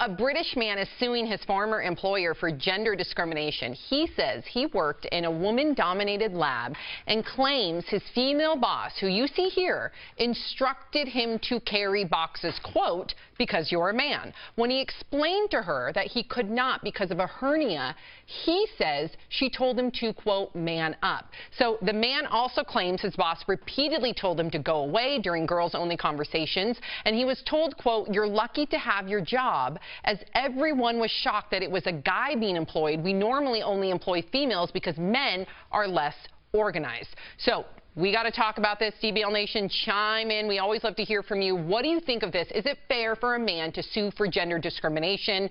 A British man is suing his former employer for gender discrimination. He says he worked in a woman-dominated lab and claims his female boss, who you see here, instructed him to carry boxes, quote, because you're a man. When he explained to her that he could not because of a hernia, he says she told him to, quote, man up. So the man also claims his boss repeatedly told him to go away during girls-only conversations, and he was told, quote, you're lucky to have your job, as everyone was shocked that it was a guy being employed. We normally only employ females because men are less organized. So we got to talk about this. DBL Nation, chime in. We always love to hear from you. What do you think of this? Is it fair for a man to sue for gender discrimination?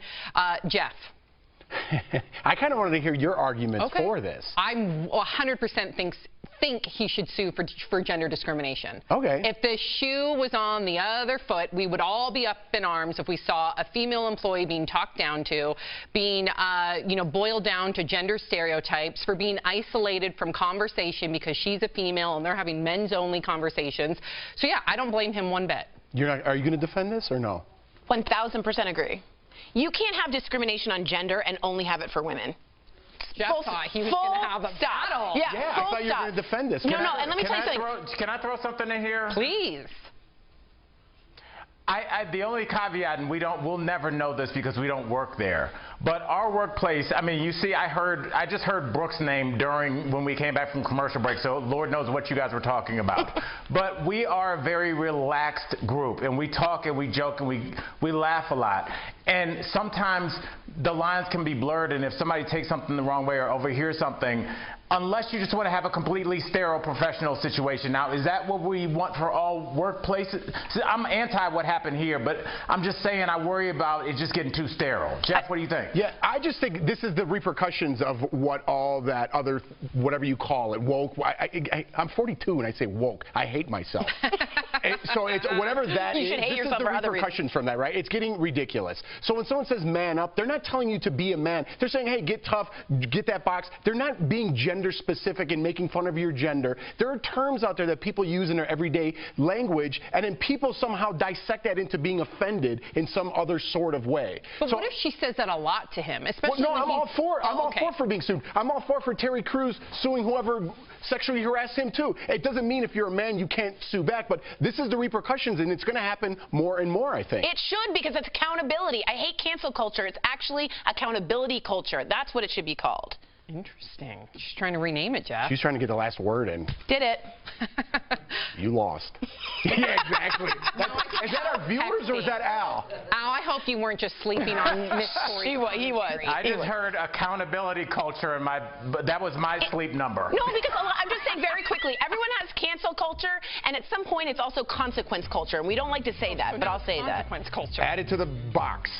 Jeff? I kind of wanted to hear your arguments for this. I 100% think he should sue for gender discrimination. Okay. If the shoe was on the other foot, we would all be up in arms if we saw a female employee being talked down to, being boiled down to gender stereotypes, for being isolated from conversation because she's a female and they're having men's only conversations. So yeah, I don't blame him one bit. Are you going to defend this or no? 1000% agree. You can't have discrimination on gender and only have it for women. Jeff thought he was going to have a battle. Yeah, I thought you were going to defend this. And let me tell you something. Can I throw something in here? Please. The only caveat, and we'll never know this because we don't work there, but our workplace, I mean, you see, I just heard Brooke's name when we came back from commercial break, so Lord knows what you guys were talking about. But we are a very relaxed group, and we talk and we joke and we laugh a lot. And sometimes the lines can be blurred, and if somebody takes something the wrong way or overhears something, unless you just want to have a completely sterile professional situation. Now, is that what we want for all workplaces? So I'm anti what happened here, but I'm just saying I worry about it just getting too sterile. Jeff, what do you think? Yeah, I just think this is the repercussions of what all that other, whatever you call it, woke. I'm 42 and I say woke. I hate myself. So it's whatever that you should hate yourself this is the repercussions from that, right? It's getting ridiculous. So when someone says man up, they're not telling you to be a man. They're saying, hey, get tough, get that box. They're not being gender specific and making fun of your gender. There are terms out there that people use in their everyday language, and then people somehow dissect that into being offended in some other sort of way. But what if she says that a lot to him? Especially well, no, I'm all for being sued. I'm all for Terry Crews suing whoever sexually harassed him too. It doesn't mean if you're a man you can't sue back, but this is the repercussions, and it's going to happen more and more, I think. It should, because it's accountability. I hate cancel culture. It's actually accountability culture. That's what it should be called. Interesting. She's trying to rename it, Jeff. She's trying to get the last word in. Did it. You lost. Yeah, exactly. Is that our viewers or is that Al? Al, I hope you weren't just sleeping on Miss Corey. He was. I just heard accountability culture, and that was my sleep number. No, because I'm just saying very quickly, everyone has cancel culture, and at some point it's also consequence culture, and we don't like to say that, but I'll say that. Consequence culture. Add it to the box.